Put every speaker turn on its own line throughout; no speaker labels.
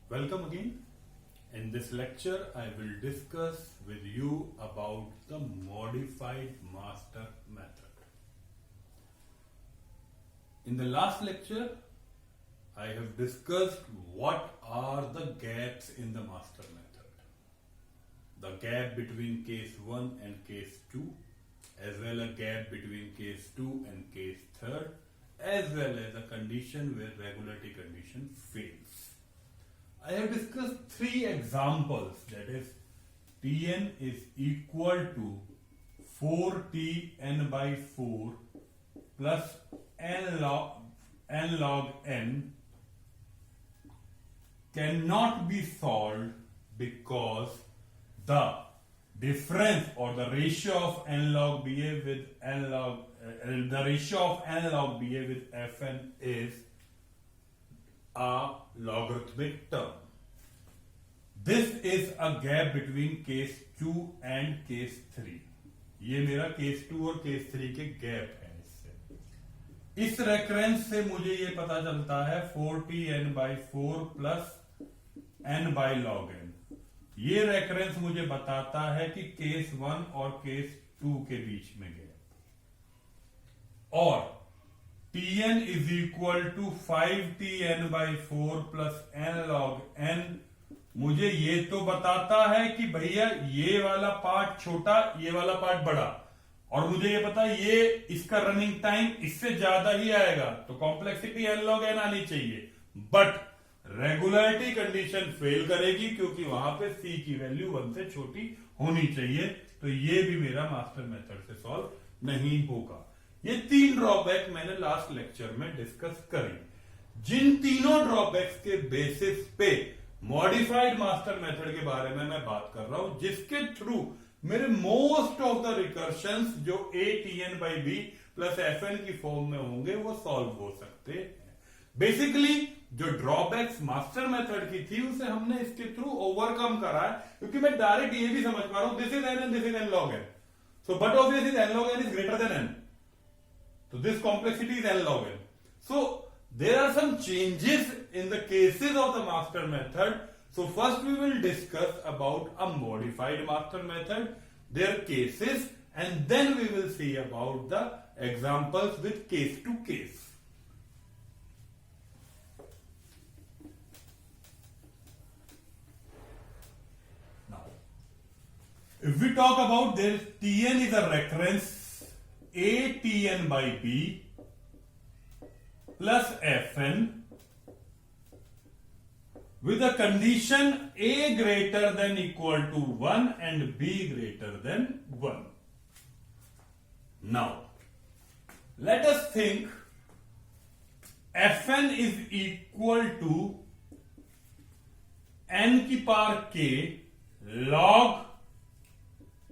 Welcome again. In this lecture, I will discuss with you about the modified master method. In the last lecture, I have discussed what are the gaps in the master method. The gap between case 1 and case 2, as well as a gap between case 2 and case 3, as well as a condition where regularity condition fails. I have discussed three examples, that is Tn is equal to 4Tn by 4 plus n log n cannot be solved because the difference or the ratio of n log Ba with n log the ratio of n log Ba with Fn is a logarithmic term. This is a gap between case 2 and case 3. ये मेरा case 2 और case 3 के gap है। इससे इस reference से मुझे ये पता चलता है 4Tn by 4 plus n by log n। ये रेफरेंस मुझे बताता है कि केस 1 और केस 2 के बीच में गैप, और Tn is equal to 5Tn by 4 plus n log n मुझे ये तो बताता है कि भैया ये वाला पार्ट छोटा, ये वाला पार्ट बड़ा, और मुझे ये पता है ये इसका रनिंग टाइम इससे ज्यादा ही आएगा, तो कॉम्प्लेक्सिटी n log n आनी चाहिए। बट रेगुलरिटी कंडीशन फेल करेगी क्योंकि वहां पे c की वैल्यू 1 से छोटी होनी चाहिए, तो ये भी मेरा मास्टर मेथड से सॉल्व नहीं होगा। ये तीन ड्रॉबैक मैंने लास्ट लेक्चर में डिस्कस करी। जिन तीनों ड्रॉबैक्स के बेसिस पे मॉडिफाइड मास्टर मेथड के बारे में मैं बात कर रहा हूं, जिसके थ्रू मेरे मोस्ट ऑफ द रिकर्शंस जो Tn by b plus Fn की फॉर्म में होंगे वो सॉल्व हो सकते हैं। बेसिकली जो ड्रॉबैक्स मास्टर मेथड की थी उसे हमने इसके थ्रू ओवरकम करा है, क्योंकि मैं डायरेक्ट ये भी समझ पा रहा हूं this is n and this is n log n, so but obviously n log n is greater then n, so this complexity is n log n. So there are some changes in the cases of the master method. So first we will discuss about a modified master method, their cases, and then we will see about the examples with case to case. Now, if we talk about this, Tn is a recurrence Atn by b plus Fn with a condition a greater than equal to 1 and b greater than 1. Now, let us think Fn is equal to n की power k log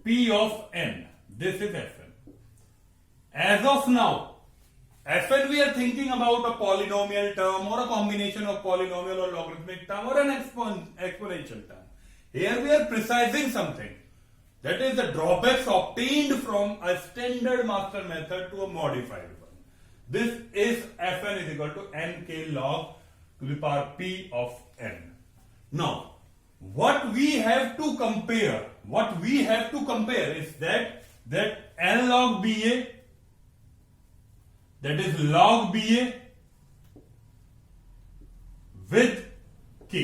p of n. This is Fn. As of now, Fn we are thinking about a polynomial term or a combination of polynomial or logarithmic term or an exponential term. Here we are precising something. That is the drawbacks obtained from a standard master method to a modified one. This is Fn is equal to nk log to the power p of n. Now, what we have to compare is that n log ba, that is log ba with k.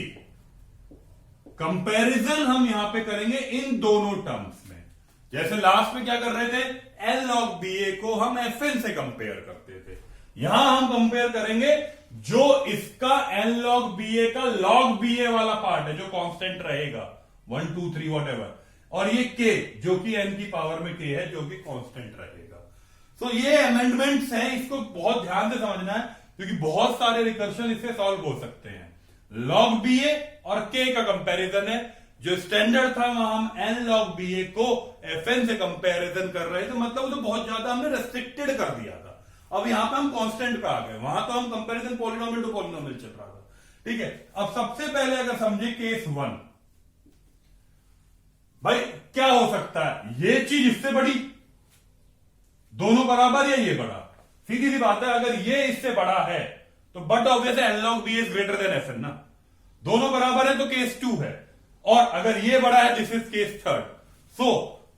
Comparison हम यहां पे करेंगे इन दोनों terms में। जैसे last में क्या कर रहे थे, n log ba को हम Fn से कंपेयर करते थे, यहां हम कंपेयर करेंगे जो इसका n log ba का log ba वाला पार्ट है जो कांस्टेंट रहेगा 1 2 3 व्हाटएवर, और ये k जो कि n की पावर में k है जो कि कांस्टेंट रहेगा। तो ये अमेंडमेंट्स हैं, इसको बहुत ध्यान से समझना है क्योंकि बहुत सारे रिकर्शन इससे सॉल्व हो सकते हैं। log ba और k का कंपैरिजन है, जो स्टैंडर्ड था वहां हम n log ba को Fn से कंपैरिजन कर रहे थे, मतलब तो बहुत ज्यादा हमने रेस्ट्रिक्टेड कर दिया था। अब यहां पे हम कांस्टेंट पे आ गए, वहां तो हम कंपैरिजन पॉलिनोमियल टू पॉलिनोमियल चल रहा था। ठीक है, अब सबसे पहले अगर समझे केस 1, भाई क्या हो सकता है, ये चीज इससे बड़ी, दोनों बराबर या ये बड़ा, सीधी सी बात है। अगर ये इससे बड़ा है तो but obviously n log b is greater than f n ना, दोनों बराबर है तो केस 2 है, और अगर ये बड़ा है दिस इज केस 3। सो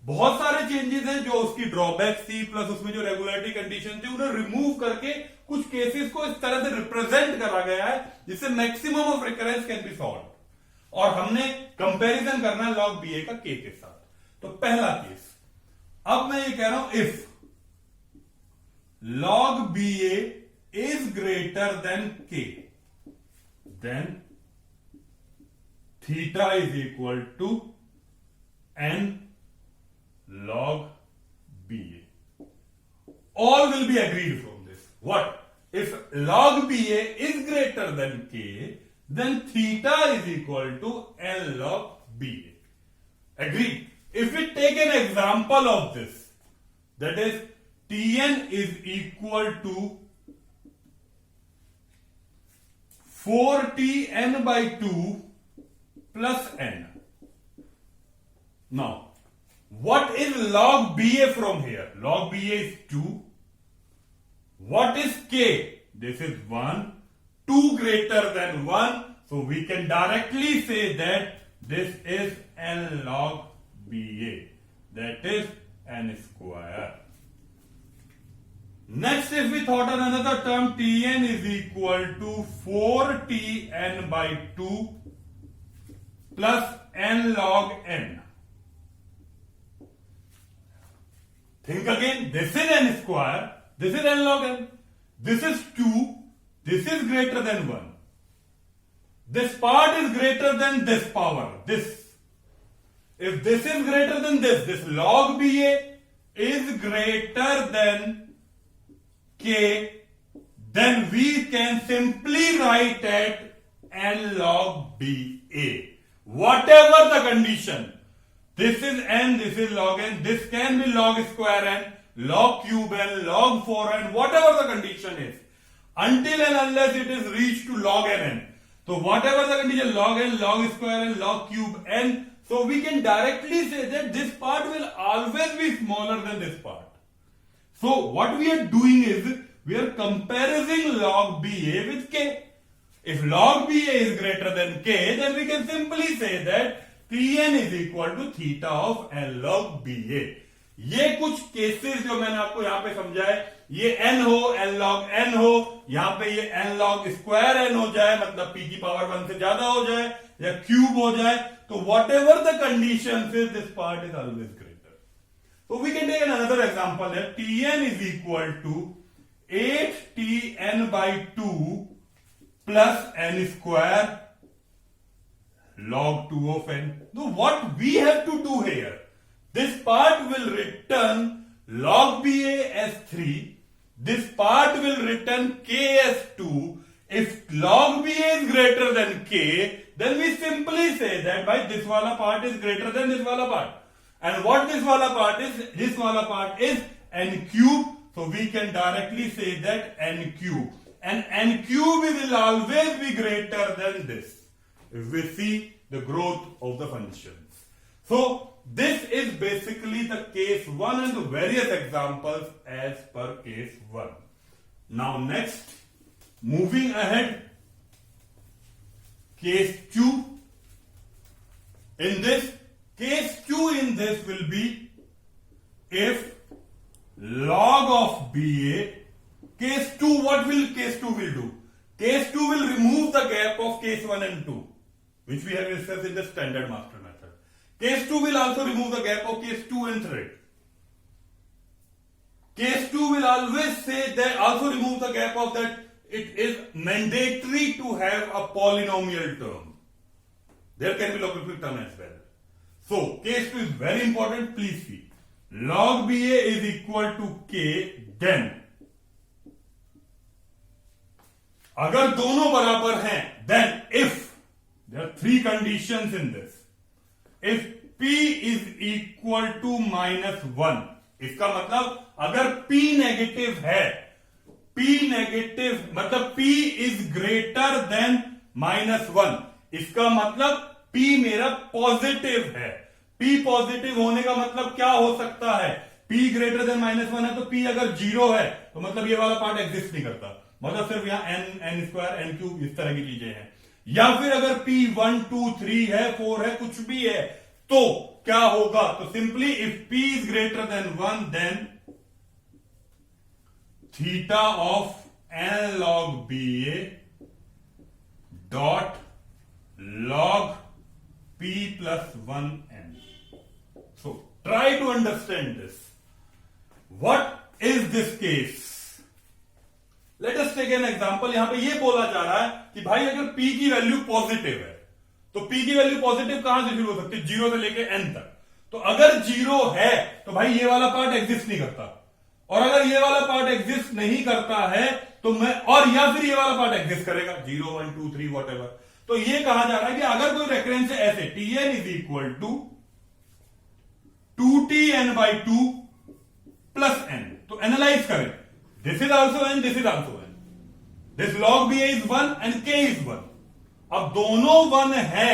बहुत सारे चेंजेस हैं जो उसकी ड्रॉबैक थी प्लस उसमें जो रेगुलरिटी कंडीशन थी उन्हें रिमूव करके कुछ केसेस को इस तरह से रिप्रेजेंट करा गया है जिससे maximum of recurrence can be solve, और हमने कंपैरिजन करना है लॉग बी ए का के साथ। तो पहला केस, अब मैं ये कह रहा हूं if log BA is greater than K, then theta is equal to n log BA. All will be agreed from this. What? If log BA is greater than K, then theta is equal to n log BA. Agreed? If we take an example of this, that is Tn is equal to 4Tn by 2 plus n. Now, what is log BA from here? Log BA is 2. What is K? This is 1. 2 greater than 1. So we can directly say that this is n log BA. That is n square. Next, if we thought on another term, Tn is equal to 4Tn by 2 plus n log n. Think again, this is n square, this is n log n, this is 2, this is greater than 1. This part is greater than this power, this. If this is greater than this log BA is greater than K, then we can simply write at n log BA. Whatever the condition, this is n, this is log n, this can be log square n, log cube n, log 4n, whatever the condition is, until and unless it is reached to log n. So whatever the condition, log n, log square n, log cube n, so we can directly say that this part will always be smaller than this part. So what we are doing is we are comparing log BA with K. If log BA is greater than K, then we can simply say that Tn is equal to theta of n log BA. ये कुछ cases जो मैंने आपको यहां पे समझाए, ये n हो, n log n हो, यहां पे ये n log स्क्वायर n हो जाए, मतलब p की पावर 1 से ज्यादा हो जाए या क्यूब हो जाए, तो whatever the conditions is, this part is always greater. So we can take another example that Tn is equal to 8Tn by 2 plus n square log 2 of n. So what we have to do here, this part will return log BA as 3, this part will return K as 2. If log BA is greater than K, then we simply say that by this wala part is greater than this wala part. And what this wala part is? This wala part is n cube. So we can directly say that n cube. And n cube will always be greater than this, if we see the growth of the functions. So this is basically the case 1 and the various examples as per case 1. Now next, moving ahead, case 2. In this, case 2 in this will be if log of BA, case 2, what will case 2 will do? Case 2 will remove the gap of case 1 and 2, which we have discussed in the standard master method. Case 2 will also remove the gap of case 2 and 3. Case 2 will always say that, also remove the gap of that it is mandatory to have a polynomial term. There can be logarithmic term as well. So case 2 is very important, please see. Log BA is equal to K, then अगर दोनों बराबर हैं, then if there are 3 conditions in this, if P is equal to -1, इसका मतलब अगर P negative है, P negative मतलब P is greater than -1, इसका मतलब P मेरा पॉजिटिव है। P पॉजिटिव होने का मतलब क्या हो सकता है? P ग्रेटर देन -1 है, तो P अगर 0 है तो मतलब ये वाला पार्ट एग्जिस्ट नहीं करता, मतलब सिर्फ यहां n स्क्वायर n क्यूब इस तरह की चीजें हैं। या फिर अगर P 1 2 3 है 4 है कुछ भी है तो क्या होगा? तो simply if P is greater than 1 then theta of n log BA dot log P plus 1n. So try to understand this. What is this case? Let us take an example. यहां पे ये बोला जा रहा है कि भाई अगर P की वैल्यू पॉजिटिव है तो P की वैल्यू पॉजिटिव कहां से शुरू हो सकती है? 0 से लेके n तक. तो अगर 0 है तो भाई ये वाला पार्ट एग्जिस्ट नहीं करता, और अगर ये वाला पार्ट एग्जिस्ट नहीं करता है तो मैं, और या फिर ये वाला पार्ट एग्जिस्ट करेगा 0 1 2 3 वॉट एवर. तो ये कहा जा रहा है कि अगर कोई रेफरेंस है ऐसे Tn is equal to 2Tn/2 plus n, तो एनालाइज करें. This is also n, this is also n. This log BA is 1 and k is 1. अब दोनों 1 है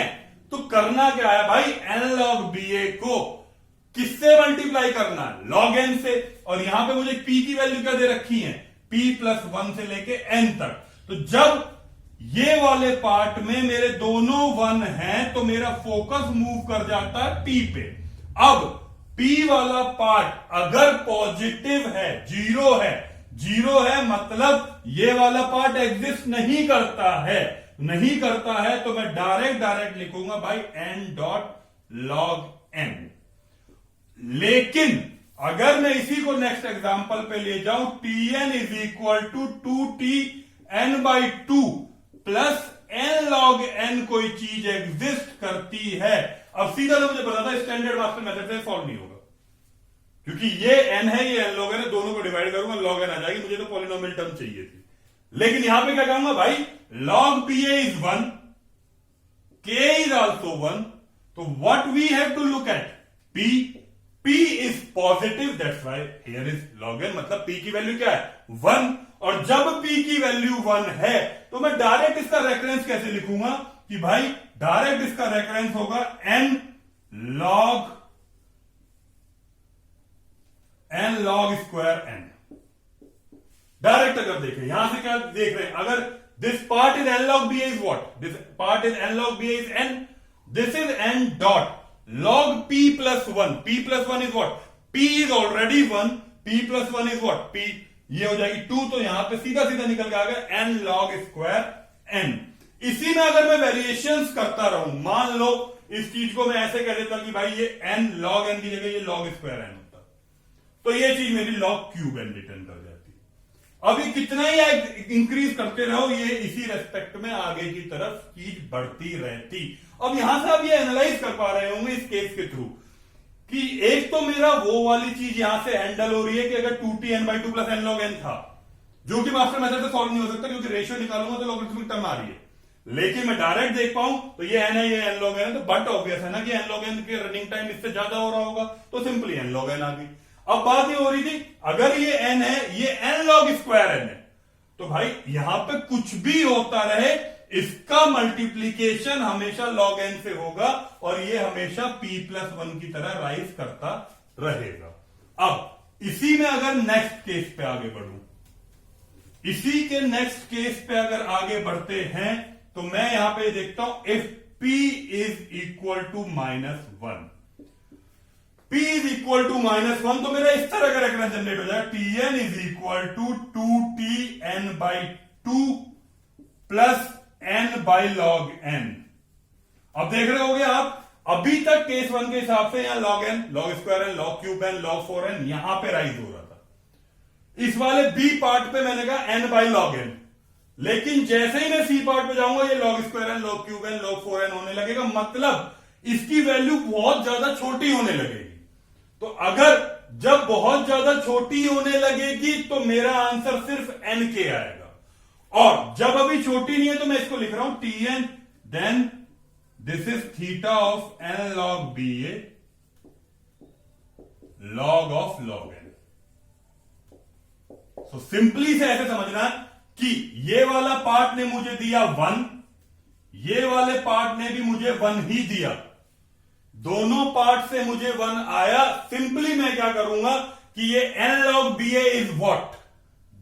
तो करना क्या है भाई? n log BA को किससे मल्टीप्लाई करना है? log n से. और यहां पे मुझे p की वैल्यू क्या दे रखी है? p प्लस 1 से लेके n तक. तो जब ये वाले पार्ट में मेरे दोनों 1 हैं तो मेरा फोकस मूव कर जाता है p पे. अब p वाला पार्ट अगर पॉजिटिव है, 0 है मतलब ये वाला पार्ट एग्जिस्ट नहीं करता है, तो मैं डायरेक्ट लिखूंगा भाई n डॉट log n. लेकिन अगर मैं इसी को नेक्स्ट एग्जांपल पे ले जाऊं, Tn is equal to 2Tn/2 plus n log n कोई चीज एग्जिस्ट करती है. अब सीधा तो मुझे पता था स्टैंडर्ड मास्टर मेथड से सॉल्व नहीं होगा, क्योंकि ये n है ये n log n है, दोनों को डिवाइड करूंगा log n आ जाएगी. मुझे तो पॉलिनोमियल टर्म चाहिए थी. लेकिन यहां पे क्या कहूंगा भाई? log BA is 1, k is also 1. तो what we have to look at? p is positive, that's why here is log n. मतलब p की वैल्यू क्या है? 1. और जब p की वैल्यू 1 है तो मैं डायरेक्ट इसका रेफरेंस कैसे लिखूंगा कि भाई डायरेक्ट इसका रेफरेंस होगा n log square n. Direct अगर देखें, यहां से क्या देख रहे हैं? अगर this part is n log BA is what? This part is n log BA is n. This is n dot log p plus 1. p plus 1 is what? p is already 1. p plus 1 is what? p. ये हो जाएगी 2. तो यहां पे सीधा निकल के आ गया n log स्क्वायर n. इसी में अगर मैं वेरिएशंस करता रहूं, मान लो इस चीज को मैं ऐसे कह देता कि भाई ये n log n की जगह ये log स्क्वायर n होता, तो ये चीज मेरी log क्यूब n रिटर्न कर जाती. अभी कितना ही इंक्रीज करते रहो, ये इसी रेस्पेक्ट में आगे की तरफ चीज बढ़ती रहती. अब यहां से आप ये एनालाइज कर पा रहे होंगे इस केस के थ्रू कि एक तो मेरा वो वाली चीज यहां से हैंडल हो रही है कि अगर 2Tn/2 plus n log n था, जो कि मास्टर मेथड से सॉल्व नहीं हो सकता क्योंकि रेशियो निकालूंगा तो लॉगरिथमिक टर्म आ रही है. लेकिन मैं डायरेक्ट देख पाऊं तो ये n है, ये n log n है, तो बट ऑब्वियस है ना कि n log n के रनिंग टाइम इससे ज्यादा हो रहा होगा, तो सिंपली n log n आ गई. अब बात ये हो रही थी अगर ये n है, ये n log स्क्वायर n है, तो भाई यहां पे कुछ भी होता रहे इसका मल्टीप्लीकेशन हमेशा log n से होगा और ये हमेशा p प्लस 1 की तरह राइज करता रहेगा. अब इसी में अगर नेक्स्ट केस पे आगे बढ़ूं, इसी के नेक्स्ट केस पे अगर आगे बढ़ते हैं तो मैं यहां पे देखता हूं if p is equal to -1, p is equal to -1, तो मेरा इस तरह का रेफरेंस जनरेट हो जाएगा. Tn is equal to 2Tn/2 plus n by log n. अब देख रहे होगे आप, अभी तक केस 1 के हिसाब से यहां log n, log square n, log cube n, log 4n यहां पे राइज हो रहा था. इस वाले b पार्ट पे मैंने कहा n बाई log n, लेकिन जैसे ही मैं c पार्ट पे जाऊंगा ये log square n, log cube n, log 4n होने लगेगा. मतलब इसकी वैल्यू बहुत ज्यादा छोटी होने लगेगी. तो अगर जब बहुत ज्यादा छोटी होने लगेगी तो मेरा आंसर सिर्फ n के आएगा, और जब अभी छोटी नहीं है तो मैं इसको लिख रहा हूं Tn, then this is theta of n log BA log of log n. So simply से ऐसे समझना कि ये वाला पार्ट ने मुझे दिया 1, ये वाले पार्ट ने भी मुझे 1 ही दिया, दोनों पार्ट से मुझे 1 आया. सिंपली मैं क्या करूंगा कि ये n log BA is what?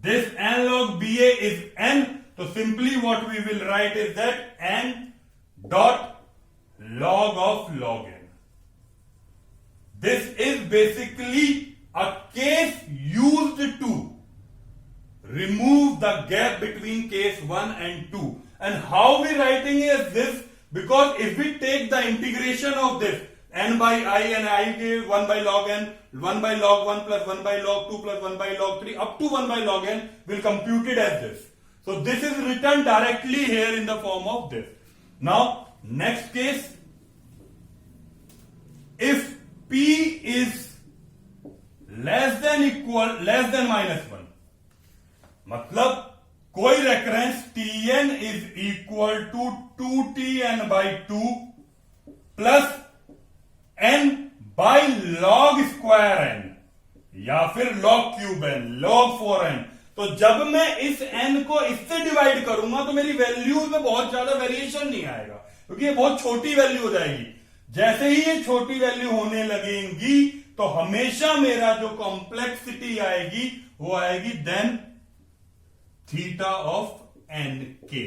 This n log BA is n. तो simply what we will write is that n dot log of log n. This is basically a case used to remove the gap between case 1 and 2. And how we writing is this, because if we take the integration of this n by I and I give 1 by log n, 1 by log 1 plus 1 by log 2 plus 1 by log 3 up to 1 by log n, will compute it as this. So this is written directly here in the form of this. Now next case, if p is less than minus 1, मतलब कोई reference tn is equal to 2tn by 2 plus n by log square n या फिर log cube n, log 4n. तो जब मैं इस n को इससे डिवाइड करूंगा तो मेरी वैल्यूज में बहुत ज्यादा वेरिएशन नहीं आएगा, क्योंकि ये बहुत छोटी वैल्यू हो जाएगी. जैसे ही ये छोटी वैल्यू होने लगेंगी तो हमेशा मेरा जो कॉम्प्लेक्सिटी आएगी वो आएगी देन थीटा ऑफ एन के.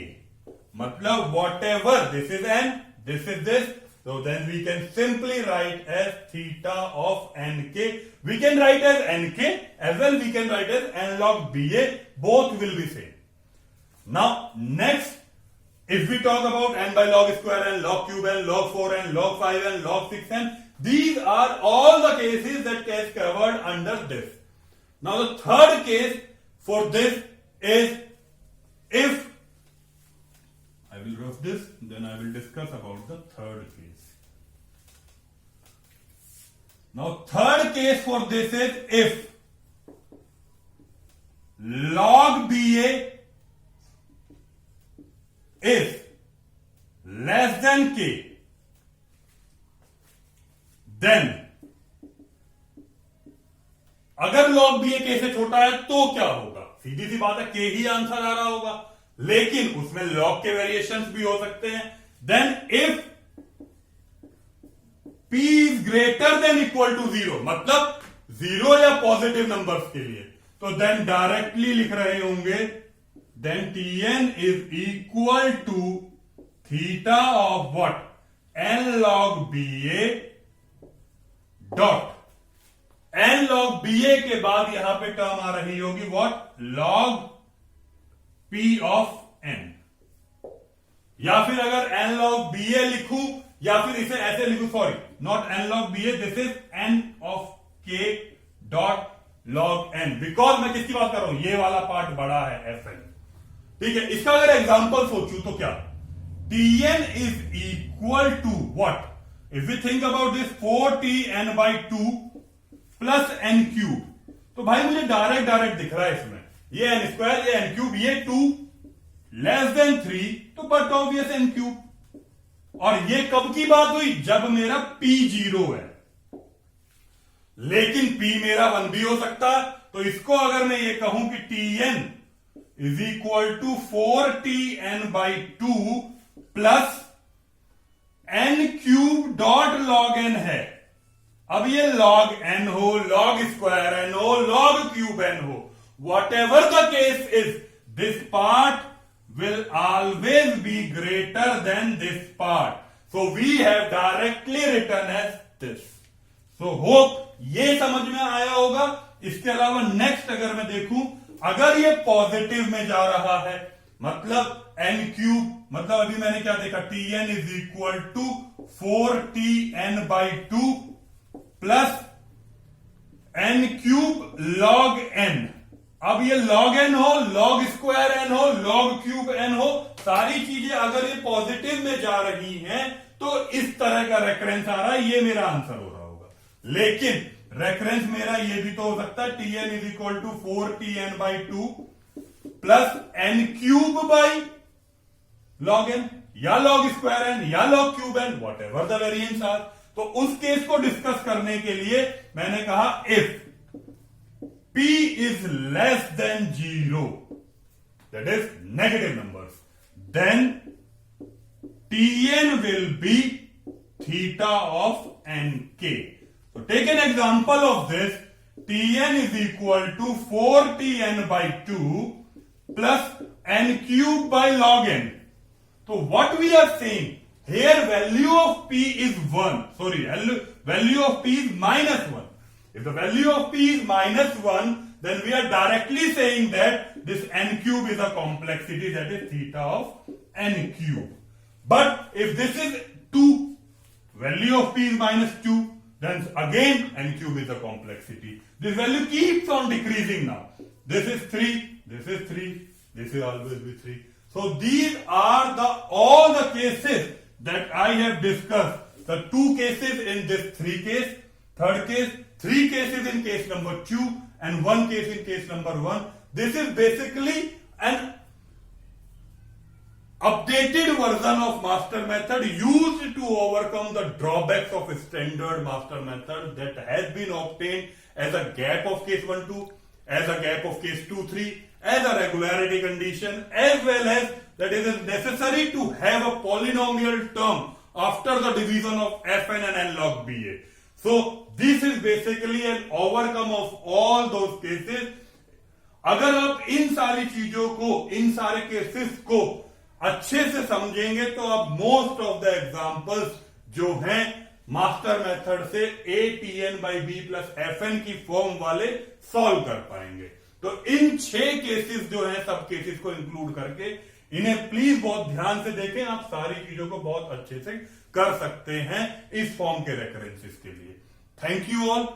मतलब what ever this is an, this is this, so then we can simply write as theta of nk. We can write as nk as well, we can write as n log ba, both will be same. Now next, if we talk about n by log square n, log cube n, log 4n, log 5n, log 6n, these are all the cases that gets covered under this. Now the third case for this is, if I will rub this, then I will discuss about the third case. Now third case for this is if log BA is less than K, then अगर log BA K से छोटा है तो क्या होगा? सीधी सी बात है, K ही answer आ रहा होगा, लेकिन उसमें log के वेरिएशंस भी हो सकते हैं. Then if P is greater than equal to 0, मतलब 0 या पॉजिटिव नंबर्स के लिए, तो देन डायरेक्टली लिख रहे होंगे then Tn is equal to theta of what, n log BA dot n log BA के बाद यहां पे टर्म आ रही होगी what, log P of n. या फिर अगर n log BA लिखूं या फिर इसे ऐसे लिखूं, sorry not n log BA, this is n of K dot log n, because मैं किसकी बात कर रहा हूं, ये वाला पार्ट बड़ा है Fn. ठीक है, इसका अगर एग्जांपल सोचूं तो क्या, Tn is equal to what, if you think about this 4tn by 2 plus n cube, तो भाई मुझे डायरेक्ट दिख रहा है इसमें, ये n स्क्वायर, ये n क्यूब, ये 2 लेस देन 3, तो बट ऑब्वियस n क्यूब. और ये कब की बात हुई, जब मेरा p 0 है, लेकिन p मेरा 1 भी हो सकता है. तो इसको अगर मैं ये कहूं कि Tn is equal to 4tn by 2 plus n cube dot log n है. अब ये log n हो, log स्क्वायर n हो, log क्यूब n हो, whatever the case is, this part will always be greater than this part. So we have directly written as this. So hope ये समझ में आया होगा. इसके अलावा नेक्स्ट अगर मैं देखूं, अगर ये पॉजिटिव में जा रहा है, मतलब n क्यूब, मतलब अभी मैंने क्या देखा, Tn is equal to 4tn by 2 plus n cube log n. अब ये log n हो, log स्क्वायर n हो, log क्यूब n हो, सारी चीजें अगर ये पॉजिटिव में जा रही हैं तो इस तरह का रेफरेंस आ रहा है, ये मेरा आंसर हो रहा होगा. लेकिन रेफरेंस मेरा ये भी तो हो सकता है, Tn is equal to 4tn by 2 plus n cube by log n, या log स्क्वायर n, या log cube n, whatever the variance are. तो उस केस को डिस्कस करने के लिए मैंने कहा if P is less than 0, that is negative numbers, then Tn will be theta of nk. So take an example of this. Tn is equal to 4tn by 2 plus n cube by log n. So what we are saying here, value of p is 1. Sorry, value of p is minus 1. If the value of p is minus 1, then we are directly saying that this n cube is a complexity, that is theta of n cube. But if this is 2, value of p is minus 2, then again n cube is a complexity. This value keeps on decreasing now. This is 3, this is 3, this will always be 3. So these are all the cases that I have discussed. The 2 cases in this 3 case, third case, 3 cases in case number 2, and 1 case in case number 1. This is basically an updated version of master method used to overcome the drawbacks of a standard master method that has been obtained as a gap of case 1, 2, as a gap of case 2, 3, as a regularity condition, as well as that it is necessary to have a polynomial term after the division of Fn and n log Ba. So this is basically an overcome of all those cases. अगर आप इन सारी चीजों को, इन सारे cases को अच्छे से समझेंगे तो आप मोस्ट ऑफ द एग्जांपल्स जो हैं मास्टर मेथड से a/b प्लस fn की फॉर्म वाले सॉल्व कर पाएंगे. तो इन 6 केसेस जो हैं, सब केसेस को इंक्लूड करके इन्हें प्लीज बहुत ध्यान से देखें. आप सारी चीजों को बहुत अच्छे से कर सकते हैं इस फॉर्म के रेफरेंसेस के लिए. Thank you all.